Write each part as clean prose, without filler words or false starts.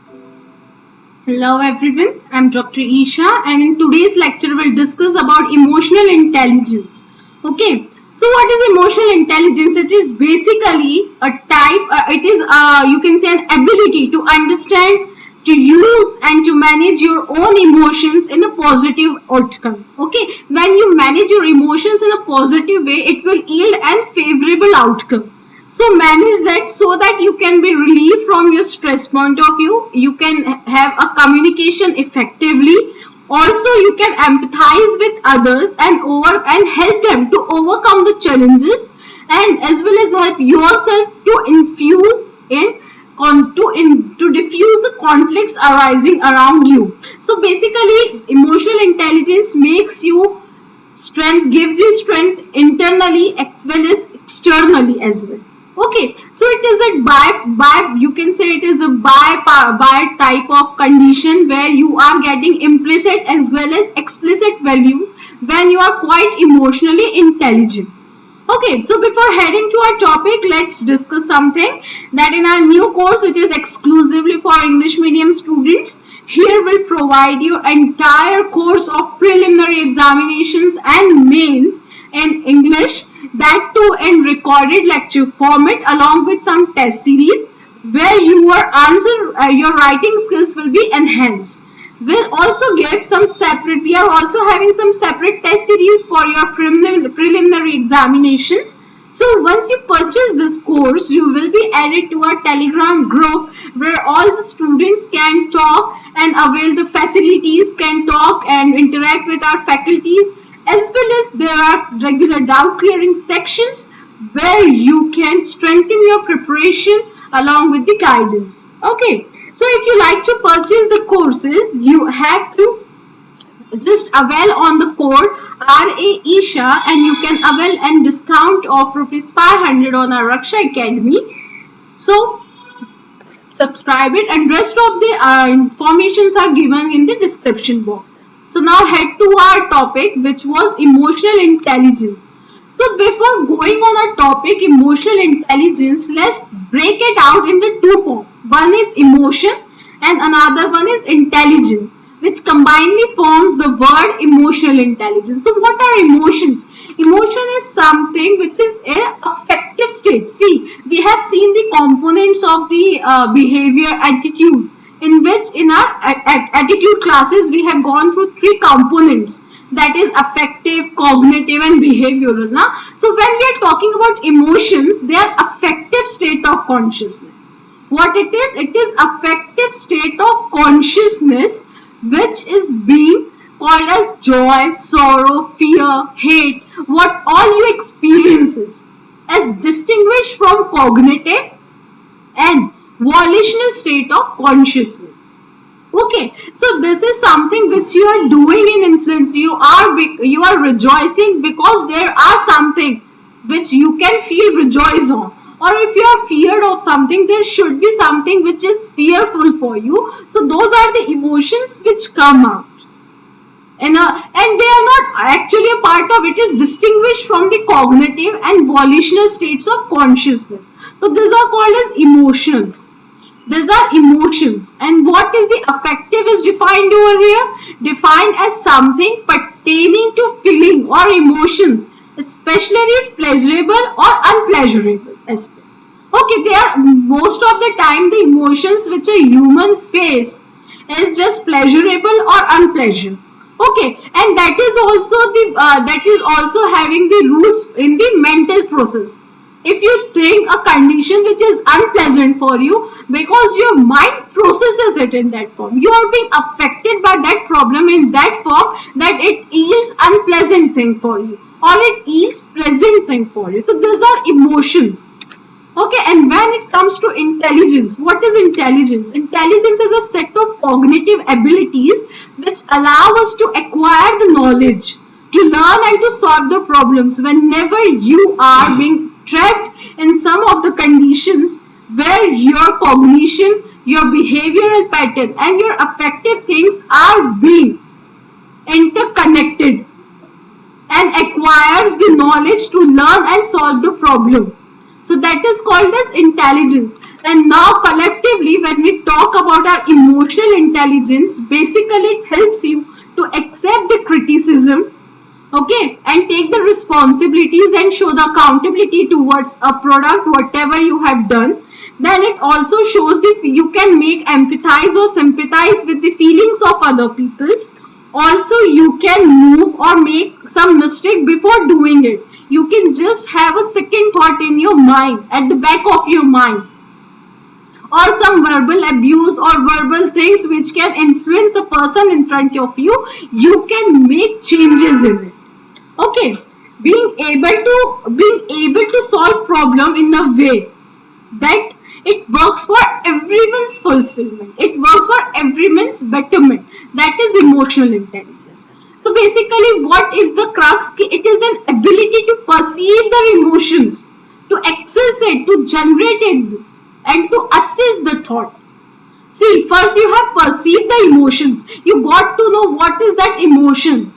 Hello everyone, I'm Dr. Isha and in today's lecture we'll discuss about emotional intelligence. Okay, so what is emotional intelligence? It is basically a type, you can say an ability to understand, to use and to manage your own emotions in a positive outcome. Okay, when you manage your emotions in a positive way, it will yield an favorable outcome. So manage that so that you can be relieved from your stress point of view. You can have a communication effectively. Also, you can empathize with others and help them to overcome the challenges and as well as help yourself to infuse in to diffuse the conflicts arising around you. So basically, emotional intelligence makes you strength gives you strength internally as well as externally as well. Okay, so it is a by you can say it is a by type of condition where you are getting implicit as well as explicit values when you are quite emotionally intelligent. Okay, so before heading to our topic, let's discuss something that in our new course, which is exclusively for English medium students, here we'll provide you entire course of preliminary examinations and mains in English, that too in recorded lecture format along with some test series where your writing skills will be enhanced. We'll also give some separate, we are also having some separate test series for your preliminary examinations. So once you purchase this course, you will be added to our Telegram group where all the students can talk and avail the facilities, can talk and interact with our faculties, as well as there are regular doubt clearing sections where you can strengthen your preparation along with the guidance. Okay, so if you like to purchase the courses, you have to just avail on the code RAISHA and you can avail a discount of rupees 500 on our Raksha Academy. So subscribe it and rest of the informations are given in the description box. So now head to our topic, which was emotional intelligence. So before going on our topic emotional intelligence, let's break it out into two forms. One is emotion and another one is intelligence, which combinedly forms the word emotional intelligence. So what are emotions? Emotion is something which is a affective state. See, we have seen the components of the behavior attitude, in which in our attitude classes we have gone through three components, that is affective, cognitive and behavioral. So when we are talking about emotions, they are affective state of consciousness. What it is affective state of consciousness which is being called as joy, sorrow, fear, hate, what all you experiences, as distinguished from cognitive and volitional state of consciousness. Okay, so this is something which you are doing in influence. You are rejoicing because there are something which you can feel rejoice on. Or if you are feared of something, there should be something which is fearful for you. So those are the emotions which come out. And they are not actually a part of it, is distinguished from the cognitive and volitional states of consciousness. So these are called as emotions. These are emotions. And what is the affective is defined over here? Defined as something pertaining to feeling or emotions, especially pleasurable or unpleasurable aspect. Okay, they are most of the time the emotions which a human face is just pleasurable or unpleasurable. Okay, and that is also having the roots in the mental process. If you think a condition which is unpleasant for you, because your mind processes it in that form, you are being affected by that problem in that form that it yields unpleasant thing for you or it yields pleasant thing for you. So these are emotions. Okay, and when it comes to intelligence, what is intelligence? Intelligence is a set of cognitive abilities which allow us to acquire the knowledge, to learn and to solve the problems whenever you are being trapped in some of the conditions where your cognition, your behavioral pattern and your affective things are being interconnected and acquires the knowledge to learn and solve the problem. So that is called as intelligence. And now collectively, when we talk about our emotional intelligence, basically it helps you to accept the criticism, okay, and take the responsibilities and show the accountability towards a product, whatever you have done. Then it also shows that you can make empathize or sympathize with the feelings of other people. Also, you can move or make some mistake before doing it. You can just have a second thought in your mind, at the back of your mind, or some verbal abuse or verbal things which can influence a person in front of you. You can make changes in it. Okay, being able to solve problem in a way that it works for everyone's fulfillment, it works for everyone's betterment, that is emotional intelligence. So basically, what is the crux? It is an ability to perceive the emotions, to access it, to generate it, and to assess the thought. See, first you have perceived the emotions, you got to know what is that emotion.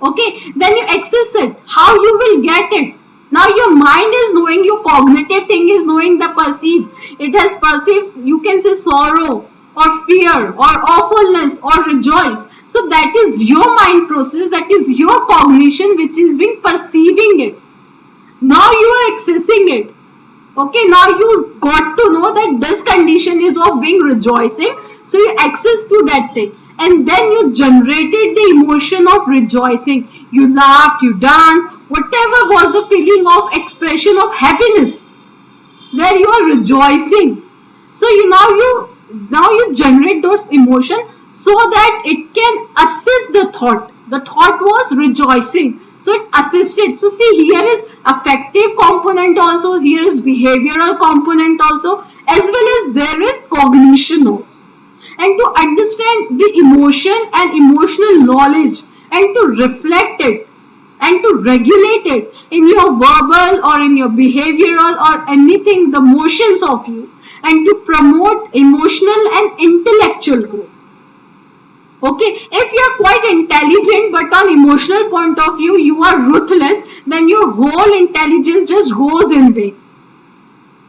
Okay, then you access it, how you will get it. Now your mind is knowing, your cognitive thing is knowing the perceive. It has perceived, you can say sorrow or fear or awfulness or rejoice. So that is your mind process, that is your cognition which is being perceiving it. Now you are accessing it. Okay, now you got to know that this condition is of being rejoicing, so you access to that thing, and then you generated the emotion of rejoicing. You laughed, you danced, whatever was the feeling of expression of happiness, where you are rejoicing. So you generate those emotion so that it can assist the thought. The thought was rejoicing, so it assisted. So see, here is affective component also, here is behavioral component also, as well as there is cognition also. And to understand the emotion and emotional knowledge, and to reflect it and to regulate it in your verbal or in your behavioral or anything, the motions of you, and to promote emotional and intellectual growth. Okay, if you are quite intelligent but on emotional point of view you are ruthless, then your whole intelligence just goes in vain.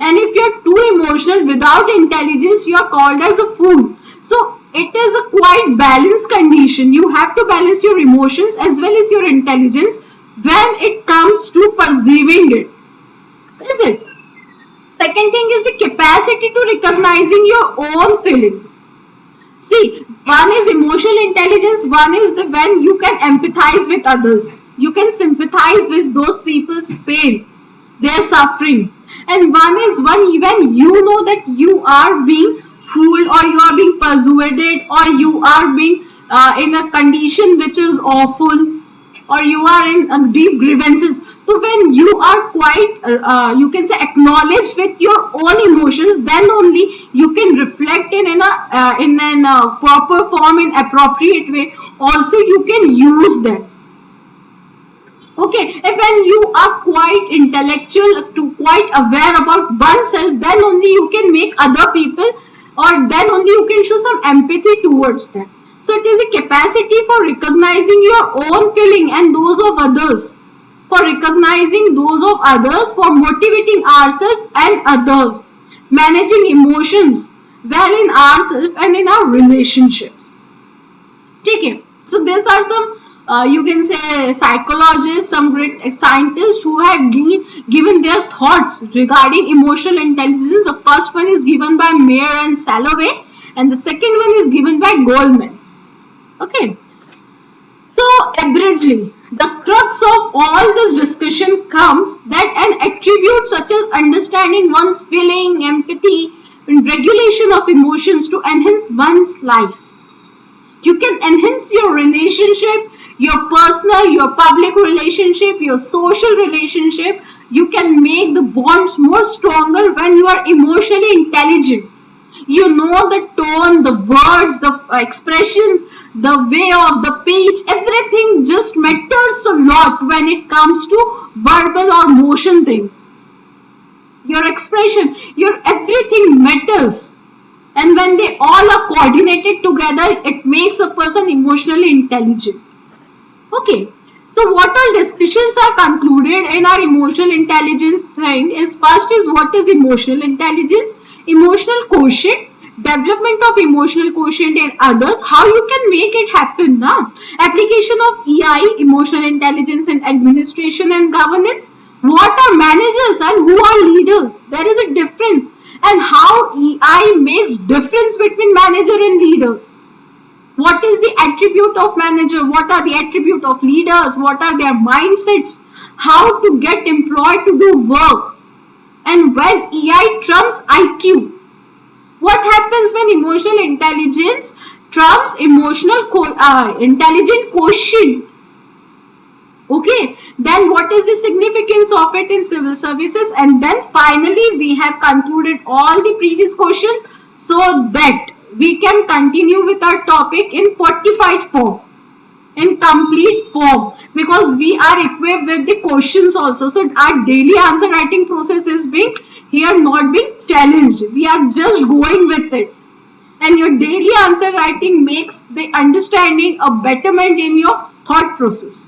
And if you are too emotional without intelligence, you are called as a fool. So it is a quite balanced condition. You have to balance your emotions as well as your intelligence when it comes to perceiving it. Is it? Second thing is the capacity to recognizing your own feelings. See, one is emotional intelligence, one is the when you can empathize with others. You can sympathize with those people's pain, their suffering. And one is when you know that you are being fooled, or you are being persuaded, or you are being in a condition which is awful, or you are in deep grievances. So when you are quite, you can say, acknowledged with your own emotions, then only you can reflect in a proper form, in appropriate way. Also, you can use them. Okay, if when you are quite intellectual, to quite aware about oneself, then only you can make other people, or then only you can show some empathy towards them. So it is a capacity for recognizing your own feeling and those of others, for recognizing those of others, for motivating ourselves and others, managing emotions well in ourselves and in our relationships. Okay, so these are some you can say psychologists, some great scientists who have given their thoughts regarding emotional intelligence. The first one is given by Mayer and Salovey, and the second one is given by Goldman. Okay, so abridgedly, the crux of all this discussion comes that an attribute such as understanding one's feeling, empathy, and regulation of emotions to enhance one's life. You can enhance your relationship, your personal, your public relationship, your social relationship. You can make the bonds more stronger when you are emotionally intelligent. You know the tone, the words, the expressions, the way of the page, everything just matters a lot when it comes to verbal or motion things. Your expression, your everything matters. And when they all are coordinated together, it makes a person emotionally intelligent. Okay, so what all discussions are concluded in our emotional intelligence thing is, first is what is emotional intelligence, Emotional quotient, development of emotional quotient in others, how you can make it happen now. Application of EI, emotional intelligence in administration and governance. What are managers and who are leaders? There is a difference, and how EI makes difference between manager and leaders. What is the attribute of manager? What are the attribute of leaders? What are their mindsets? How to get employed to do work? And when EI trumps IQ, what happens when emotional intelligence trumps intelligent quotient? Okay, then what is the significance of it in civil services? And then finally we have concluded all the previous questions so that we can continue with our topic in fortified form, in complete form, because we are equipped with the questions also. So our daily answer writing process is being here not being challenged. We are just going with it. And your daily answer writing makes the understanding a betterment in your thought process.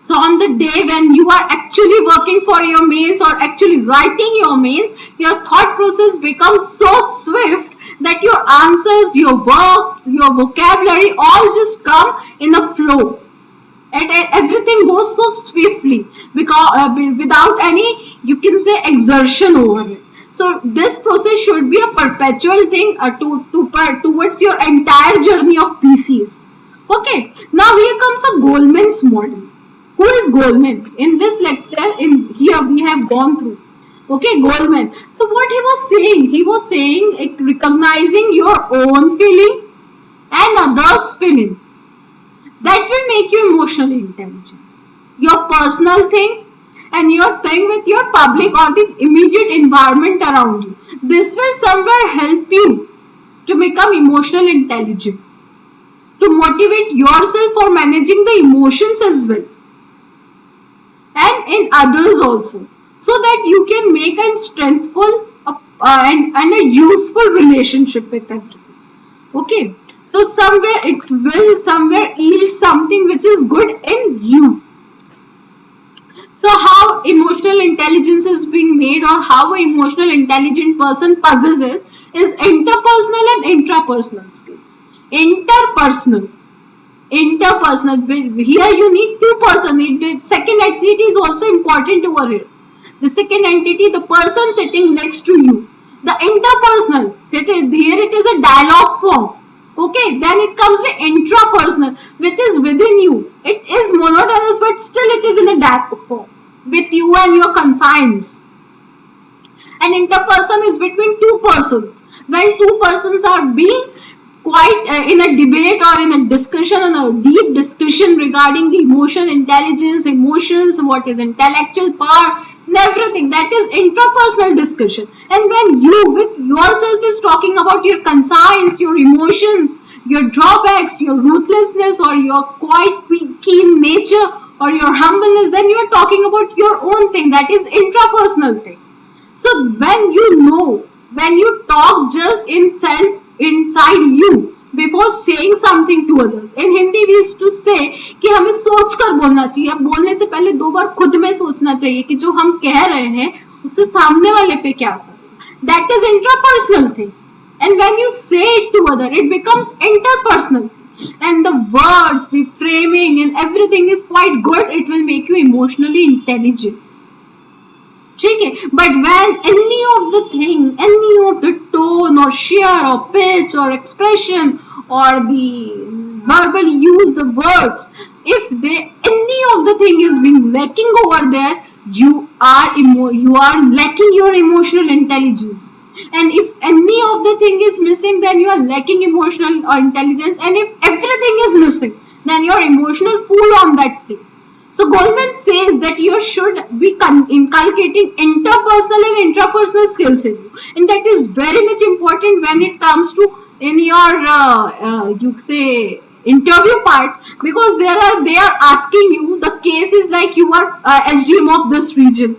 So on the day when you are actually working for your mains or actually writing your mains, your thought process becomes so swift that your answers, your verbs, your vocabulary all just come in a flow. And everything goes so swiftly because without any, you can say, exertion over it. So this process should be a perpetual thing towards your entire journey of PCS. Okay, now here comes a Goleman's model. Who is Goleman? In this lecture, in here we have gone through. Okay, Goleman. So what he was saying recognizing your own feeling and others' feeling. That will make you emotionally intelligent. Your personal thing and your thing with your public or the immediate environment around you. This will somewhere help you to become emotionally intelligent. To motivate yourself for managing the emotions as well. And in others also, so that you can make a strengthful and a useful relationship with everyone. Okay, so somewhere it will somewhere yield something which is good in you. So how emotional intelligence is being made, or how an emotional intelligent person possesses, is interpersonal and intrapersonal skills. Interpersonal, here you need two persons. The second entity is also important over here. The second entity, the person sitting next to you. The interpersonal, here it is a dialogue form. Okay, then it comes to intrapersonal, which is within you. It is monotonous, but still it is in a dialogue form with you and your conscience. An interperson is between two persons. When two persons are being quite in a debate or in a discussion, and a deep discussion regarding the emotion, intelligence, emotions, what is intellectual power, and everything, that is intrapersonal discussion. And when you with yourself is talking about your conscience, your emotions, your drawbacks, your ruthlessness, or your quite keen nature, or your humbleness, then you are talking about your own thing, that is intrapersonal thing. So when you talk just inside you before saying something to others. In Hindi we used to say कि हमें सोचकर बोलना चाहिए. अब बोलने से पहले दो बार खुद में सोचना चाहिए कि जो हम कह रहे हैं उससे सामने वाले पे क्या असर है. That is intrapersonal thing. And when you say it to other, it becomes interpersonal. And the words, the framing and everything is quite good. It will make you emotionally intelligent. But when any of the thing, any of the tone or shear or pitch or expression or the verbal use, the words, if any of the thing is being lacking over there, you are lacking your emotional intelligence. And if any of the thing is missing, then you are lacking emotional intelligence. And if everything is missing, then you are emotional fool on that place. So Goleman says that you should be inculcating interpersonal and intrapersonal skills in you, and that is very much important when it comes to in your you say interview part, because they are asking you, the case is like you are SDM of this region.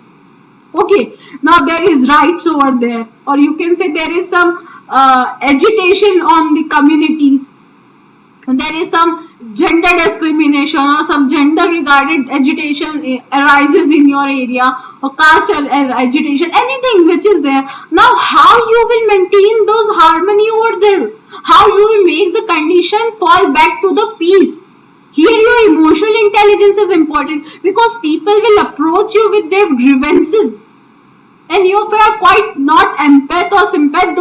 Okay, now there is rights over there, or you can say there is some agitation on the communities. And there is some gender discrimination or some gender regarded agitation arises in your area, or caste agitation, anything which is there. Now how you will maintain those harmony over there? How you will make the condition fall back to the peace? Here your emotional intelligence is important, because people will approach you with their grievances, and you are quite not empath or sympath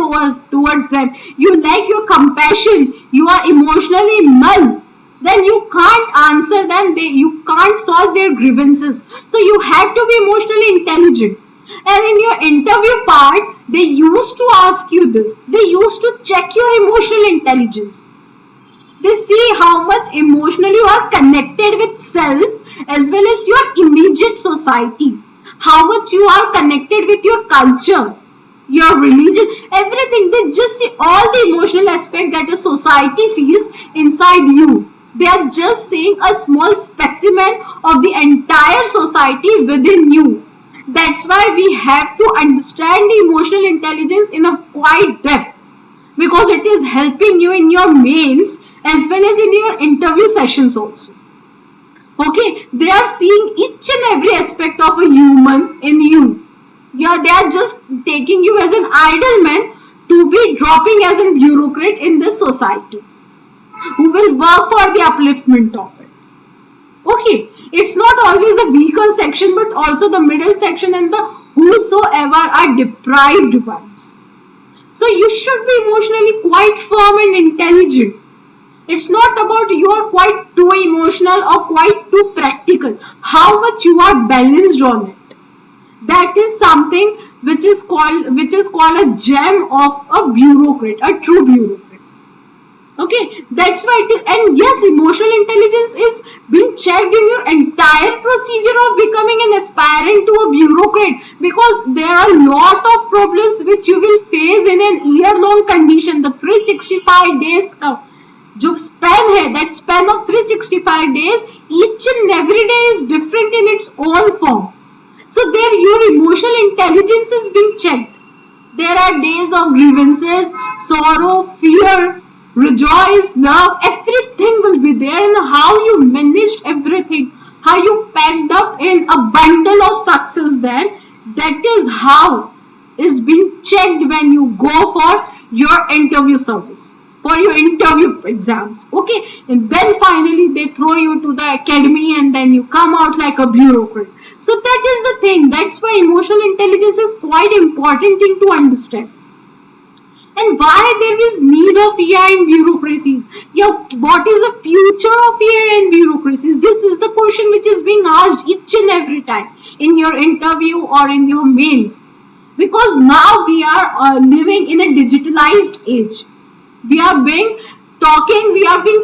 towards them. You lack your compassion, you are emotionally null, then you can't answer them, you can't solve their grievances. So you have to be emotionally intelligent. And in your interview part, they used to ask you this. They used to check your emotional intelligence. They see how much emotionally you are connected with self as well as your immediate society. How much you are connected with your culture, your religion, everything. They just see all the emotional aspect that a society feels inside you. They are just seeing a small specimen of the entire society within you. That's why we have to understand the emotional intelligence in a quite depth, because it is helping you in your mains as well as in your interview sessions also. Okay, they are seeing each and every aspect of a human in you. Yeah, they are just taking you as an idle man to be dropping as a bureaucrat in this society, who will work for the upliftment of it. Okay, it's not always the weaker section, but also the middle section and the whosoever are deprived ones. So you should be emotionally quite firm and intelligent. It's not about you are quite too emotional or quite too practical. How much you are balanced on it. That is something which is called a gem of a bureaucrat, a true bureaucrat. Okay, that's why it is. And yes, emotional intelligence is being checked in your entire procedure of becoming an aspirant to a bureaucrat, because there are a lot of problems which you will face in an year-long condition. The 365 days जो span है, that span of 365 days, each and every day is different in its own form. So there your emotional intelligence is being checked. There are days of grievances, sorrow, fear, rejoice, love, everything will be there, and how you managed everything, how you packed up in a bundle of success, then that is how is being checked when you go for your interview service, for your interview exams. Okay, and then finally they throw you to the academy and then you come out like a bureaucrat. So that is the thing. That's why emotional intelligence is quite important thing to understand. And why there is need of AI in bureaucracies? Yeah, what is the future of AI in bureaucracies? This is the question which is being asked each and every time in your interview or in your mails. Because now we are living in a digitalized age. We are being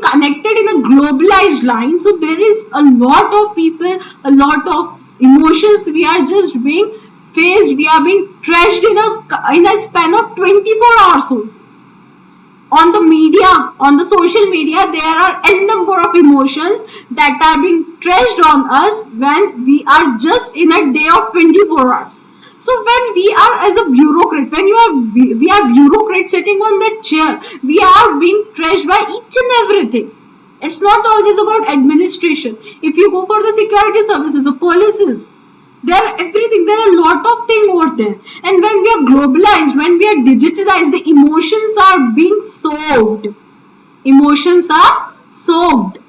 connected in a globalized line. So there is a lot of people, a lot of emotions we are just being faced, we are being trashed in a span of 24 hours only. On the media, on the social media, there are n number of emotions that are being trashed on us when we are just in a day of 24 hours. So when we are as a bureaucrat, when we are bureaucrat sitting on that chair, we are being trashed by each and everything. It's not always about administration. If you go for the security services, the policies, there are everything, there are a lot of things over there. And when we are globalized, when we are digitalized, the emotions are being soaked. Emotions are soaked.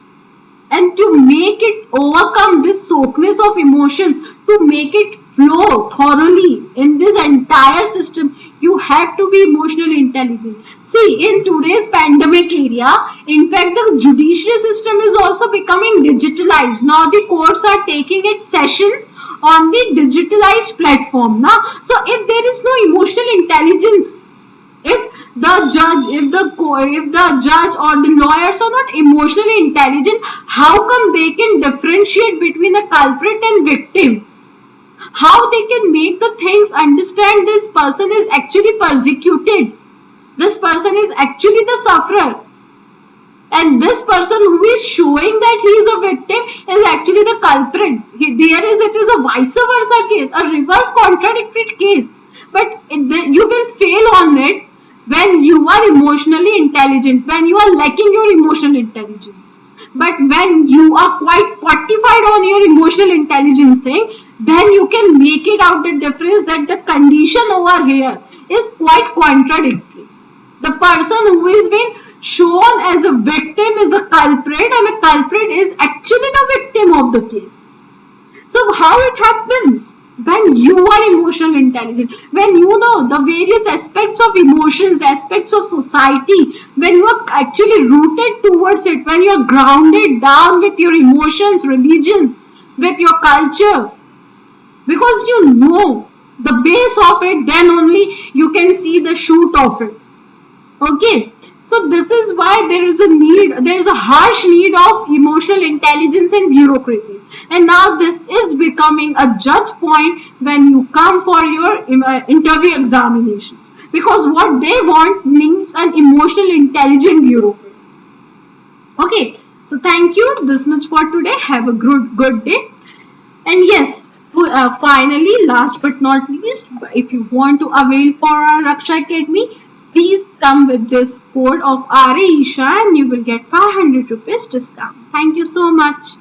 And to make it overcome this soakness of emotion, to make it flow thoroughly in this entire system, you have to be emotionally intelligent. See, in today's pandemic area, in fact, the judiciary system is also becoming digitalized. Now the courts are taking its sessions on the digitalized platform. Now, so if there is no emotional intelligence, if the judge or the lawyers are not emotionally intelligent, how come they can differentiate between a culprit and victim? How they can make the things understand this person is actually persecuted, this person is actually the sufferer, and this person who is showing that he is a victim is actually the culprit. It is a vice versa case, a reverse contradictory case. But you will fail on it when you are emotionally intelligent, when you are lacking your emotional intelligence. But when you are quite fortified on your emotional intelligence thing, then you can make it out the difference that the condition over here is quite contradictory. The person who is being shown as a victim is the culprit, and the culprit is actually the victim of the case. So how it happens? When you are emotional intelligent, when you know the various aspects of emotions, the aspects of society, when you are actually rooted towards it, when you are grounded down with your emotions, religion, with your culture, because you know the base of it, then only you can see the shoot of it. Okay, so this is why there is a harsh need of emotional intelligence in bureaucracies. And now this is becoming a judge point when you come for your interview examinations. Because what they want needs an emotional intelligent bureaucrat. Okay, so thank you this much for today. Have a good day. And yes, finally, last but not least, if you want to avail for our Raksha Academy, please come with this code of RA Isha and you will get 500 rupees discount. Thank you so much.